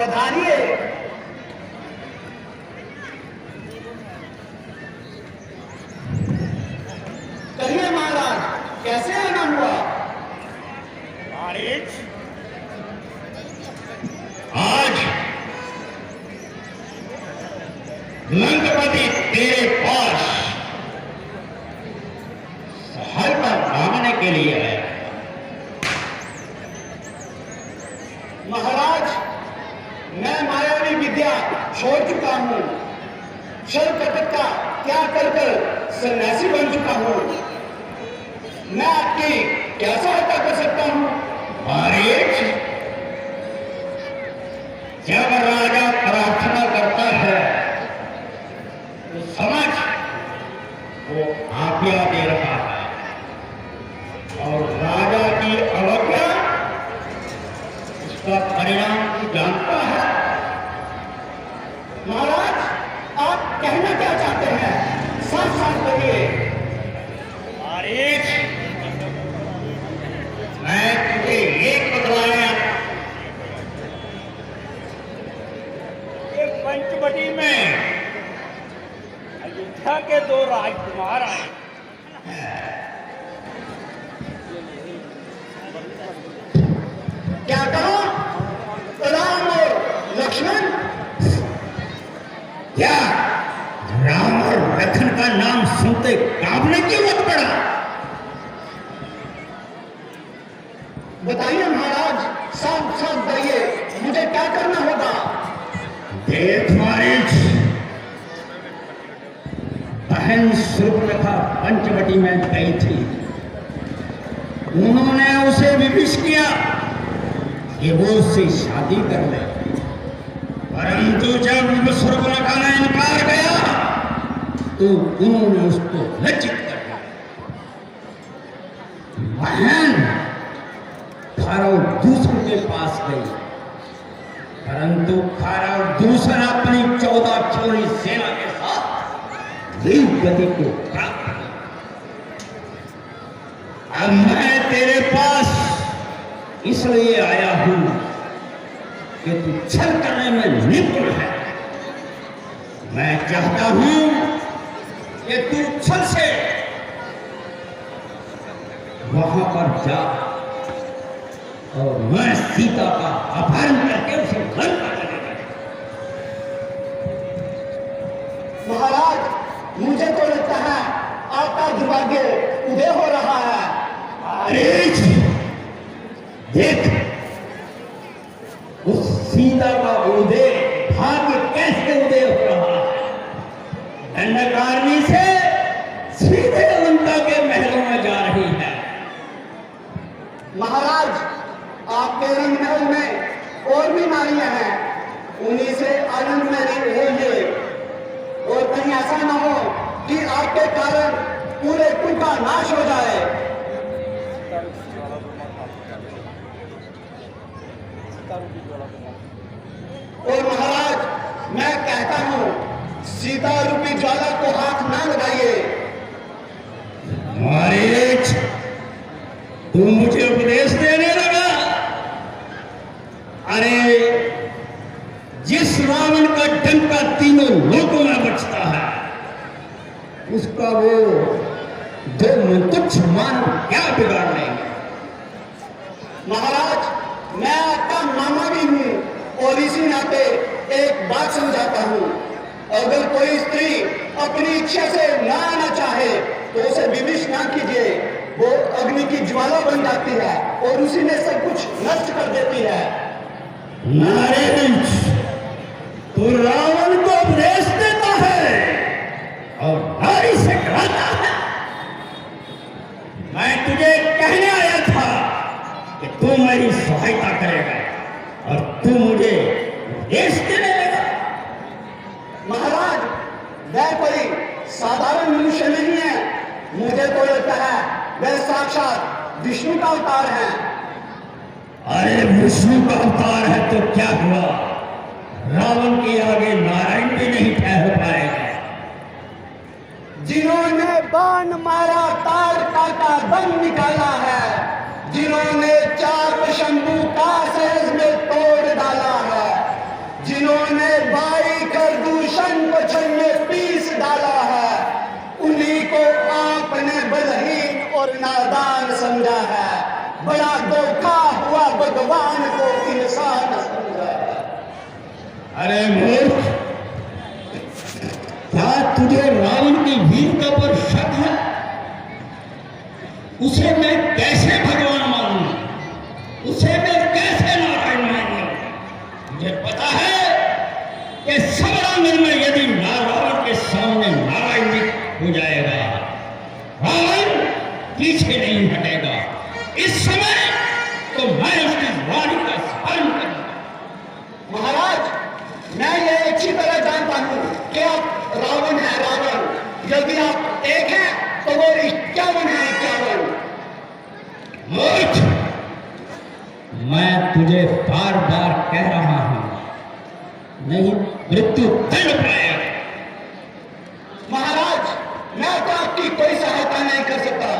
पधारिए। कहिए महाराज, कैसे आना हुआ? आज लंकापति तेरे पास सहायता मांगने के लिए है। महाराज, मैं मायावी विद्या छोड़ चुका हूँ। शल कटक का त्याग कर सन्यासी बन चुका हूँ। मैं आपकी क्या सहायता कर सकता हूँ? महाराज, जब राजा प्रार्थना करता है तो समझ वो आज्ञा दे रहा है, और राजा की अवज्ञा उसका परिणाम तू जानता है। महाराज, आप कहना क्या चाहते हैं? साफ साफ कहिए। महाराज, मैं तुझे एक बतलाया, पंचवटी में अयोध्या के 2 राजकुमार आए। क्या कहा? राम और लक्ष्मण? क्या राम और लखन का नाम सुनते कांपने क्यों मत पड़ा? बताइए महाराज, साफ साफ बताइए, मुझे क्या करना होगा? देख महाराज, बहन सुर्पनखा पंचवटी में गई थी। उन्होंने उसे विवश किया कि वो उससे शादी कर ले, परंतु जब सुर्पनखा ने इनकार किया तो उन्होंने उसको लज्जित कर दिया। बहन खारव दूसरों के पास गई, परंतु खारव दूसरा अपनी 14 चोरी सेना के साथ वीर गति को प्राप्त किया। अब मैं तेरे पास इसलिए आया हूं कि तू छल करने में निपुण है। मैं चाहता हूं कि तू छल से वहां पर जा और मैं सीता का अपहरण करके उसे लंका ले गया। महाराज, मुझे तो लगता है आपका दुर्भाग्य उदय हो रहा है। अरे देख, उस सीता का उदय भाग्य कैसे उदय हो रहा है? दंडकारणी से सीधे लंका के महलों में जा रही है। महाराज, आपके रंग महल में और भी नारियां हैं, उन्हीं से आनंद में रहिए, और कहीं ऐसा ना हो कि आपके कारण पूरे कुल का नाश हो जाए। और महाराज, मैं कहता हूं, सीता रूपी ज्वाला को हाथ ना लगाइए। महाराज, तू मुझे उपदेश देने लगा? अरे, जिस रावण का डंका तीनों लोगों में बचता है, उसका वो 2 तुच्छ मानव क्या बिगाड़ लेंगे? महाराज, मैं आपका मामा भी हूं, और इसी नाते एक बात समझाता हूं। अगर कोई स्त्री अपनी इच्छा से ना आना चाहे तो उसे विवश ना कीजिए। वो अग्नि की ज्वाला बन जाती है और उसी में सब कुछ नष्ट कर देती है। नारायण, तू रावण को उपदेश देता है और नारी से कराता है। मैं तुझे कहने आया था कि तू मेरी सहायता करेगा और तू मुझे उपदेश देने लगा। महाराज, वह कोई साधारण मनुष्य नहीं है। मुझे तो लगता है वह साक्षात विष्णु का अवतार है। अरे, विष्णु का अवतार है तो क्या हुआ? रावण के आगे नारायण भी नहीं ठहर पाएगा। जिन्होंने बाण मारा ताड़का का दम निकाला है, जिन्होंने चाप शंभू का सहज में तोड़ डाला है, अरे मूर्ख, क्या तुझे रावण की वीरता पर शक है? उसे मैं कैसे भगवान मानूं? उसे मैं कैसे नारायण मानूं? मुझे पता है कि सबरांगन में यदि रावण के सामने नारायण हो जाएगा, रावण पीछे नहीं हटेगा। इस समय तो मैं उसकी वाणी का स्मरण करूंगा। महाराज, मैं ये अच्छी तरह जानता हूं कि आप रावण है, रावण। यदि आप एक हैं तो वो 51 है, 51। मूर्ख, मैं तुझे बार बार कह रहा हूं, नहीं मृत्यु दंड पाएगा। महाराज, मैं तो आपकी कोई सहायता नहीं कर सकता,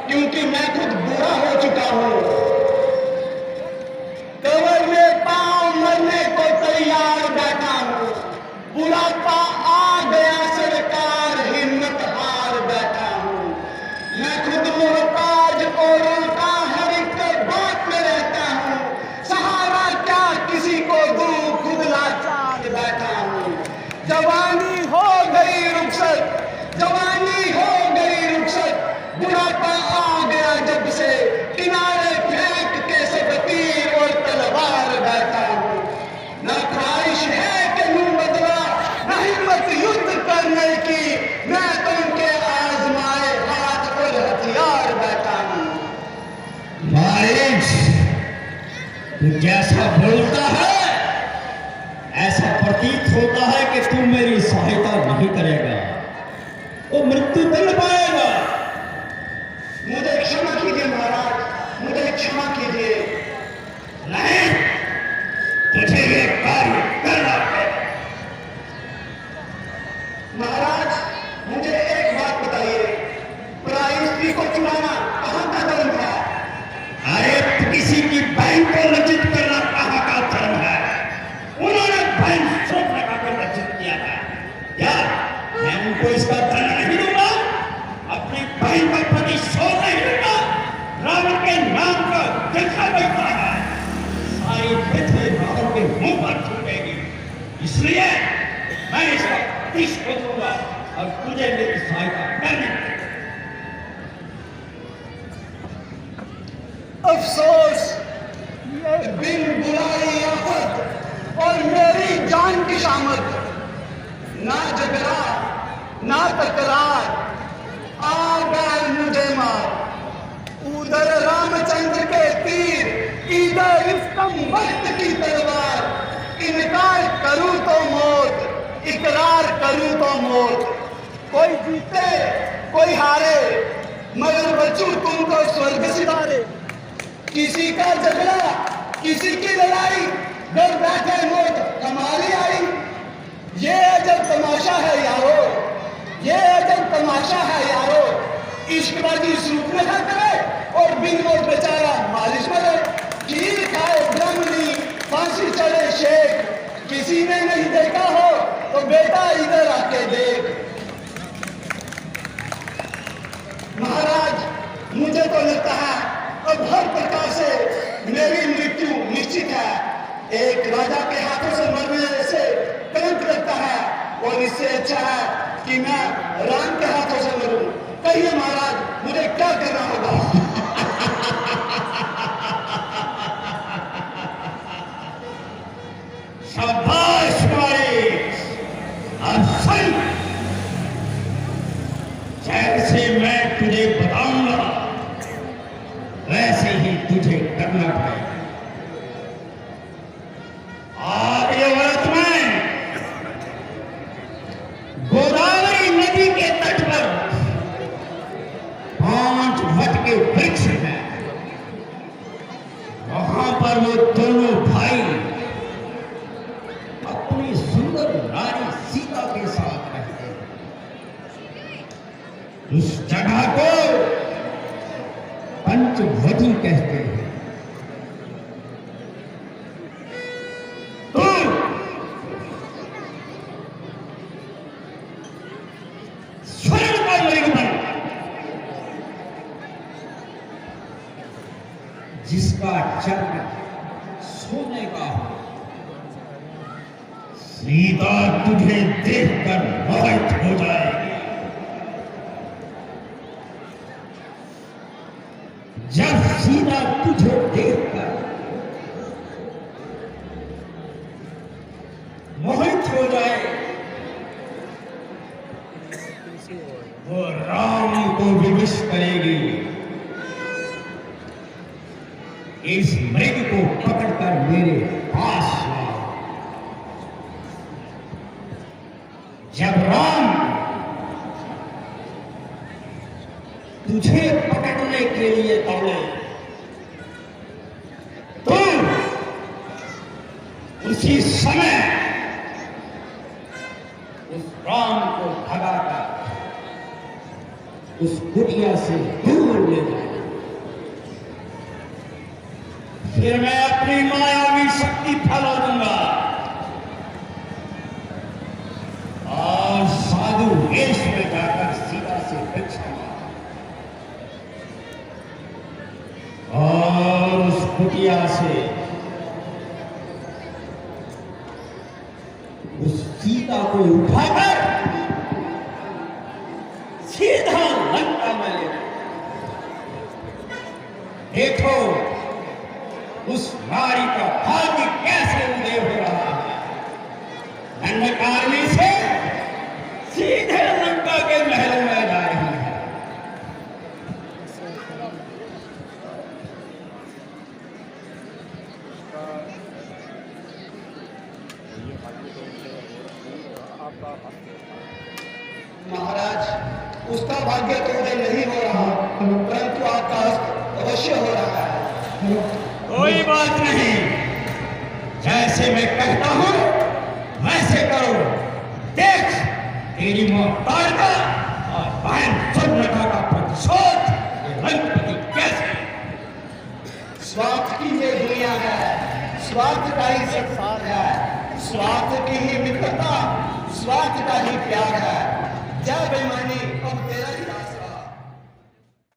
क्योंकि मैं खुद बूढ़ा हो चुका हूं। केवल में पांव मरने को तैयार बैठा हूं। बुढ़ापा आ गया सरकार, हिम्मत हार बैठा हूं। मैं खुद मोहताज और उल्टा हर एक बात में रहता हूं। सहारा क्या किसी को दूं, खुद लाचार बैठा हूं। जवानी हो गई रुखसत, जवानी हो गई रुखसत। बुढ़ापा आ गया जब से, किनारे फेंक के सब तीर और तलवार बैठा हूं। न ख्वाहिश है कि मुंह बदला, न हिम्मत युद्ध करने की। मैं तो उनके आजमाए हाथ और हथियार बैठा हूं। महाराज, तू जैसा बोलता है ऐसा प्रतीत होता है कि तू मेरी सहायता नहीं करेगा, वो मृत्यु दंड पाएगा। मुझे क्षमा कीजिए महाराज, मुझे क्षमा कीजिए। नहीं, तुझे ये कार्य करना पड़ेगा। महाराज, मुझे एक बात बताइए, पराई स्त्री को चुराना कहां का धर्म है? अरे किसी की बहन को लज्जित करना कहाँ का धर्म है? उन्होंने बहन शोक लगाकर लज्जित किया है। क्या मैं उनको इसका दंड नहीं दूंगा? अपनी बहन का प्रतिशोध नहीं दूंगा? रावण के नाम का देखा बैठा है, सारी पृथ्वी रावण के मुंह पर छूटेगी। इसलिए मैं इसका प्रतिशोध दूंगा और तुझे मेरी सहायता करनी पड़ेगी। अफसोस, ये बिन बुलाई आफत और मेरी जान की शामत। ना झगड़ा ना तकरार, आ गए मुझे मार। उधर रामचंद्र के तीर, इधर इफ्तम वक्त की तलवार। इनकार करूं तो मौत, इकरार करूं तो मौत। कोई जीते कोई हारे, मगर बचूं तुमको स्वर्ग सितारे। किसी का झगड़ा किसी की लड़ाई, घर बैठे मौत हमारी आई। ये अजब तमाशा है यारो, ये अजब तमाशा है यारो। इश्कबाजी सूप में खा करे और बिन मौत बेचारा मालिश मरे। खीर खाए ब्राह्मणी, फांसी चढ़े शेख। किसी ने नहीं देखा हो तो बेटा इधर आके देख। महाराज, मुझे तो लगता है अब हर प्रकार से मेरी मृत्यु निश्चित है। एक राजा के हाथों से मरने से कलंक लगता है, और इससे अच्छा है कि मैं राम के हाथों से मरूं। कहिए महाराज, मुझे क्या करना होगा? शाबाश कुमारी, अब सुन, जैसे मैं तुझे बताऊंगा वैसे ही तुझे करना पड़ेगा। आर्यवर्त में गोदावरी नदी के तट पर 5 वट के वृक्ष हैं। वहां पर वो दोनों भाई अपनी सुंदर नारी सीता के साथ रहते हैं। उस जगह को पंचवटी कहते हैं। तो स्वर्ण का मृग बन, जिसका चर्म सोने का हो, सीता तुझे देखकर मोहित हो जाएगी। जब सीता तुझे देखकर मोहित हो जाए वो राम को विवश करेगी। इस मृग को पकड़कर मेरे पास लाओ। जब राम तुझे पकड़ने के लिए दौड़े तो उसी समय उस राम को भगाकर उस कुटिया से दूर ले जाए। फिर मैं अपनी मायावी शक्ति फैला दूंगा और साधु वेश में जाकर सीता से भिक्षा और उस कुटिया से उस सीता को उठाकर सीधा लंका में ले जाए। देखो उस नारी का भाग्य कैसे उदय हो रहा है। अंधकार में से सीधे लंका के महलों में जा रही है। महाराज, उसका भाग्य तो उदय नहीं हो रहा, परंतु आपका हस्त अवश्य हो रहा है। कोई बात नहीं, जैसे मैं कहता हूं वैसे करो। देख तेरी मोहताज और बहन सुनता का प्रतिशोध ये लंकापति कैसे। स्वार्थ की ये दुनिया है, स्वार्थ का ही संसार है, स्वार्थ की ही मित्रता, स्वार्थ का ही प्यार है। जय बेईमानी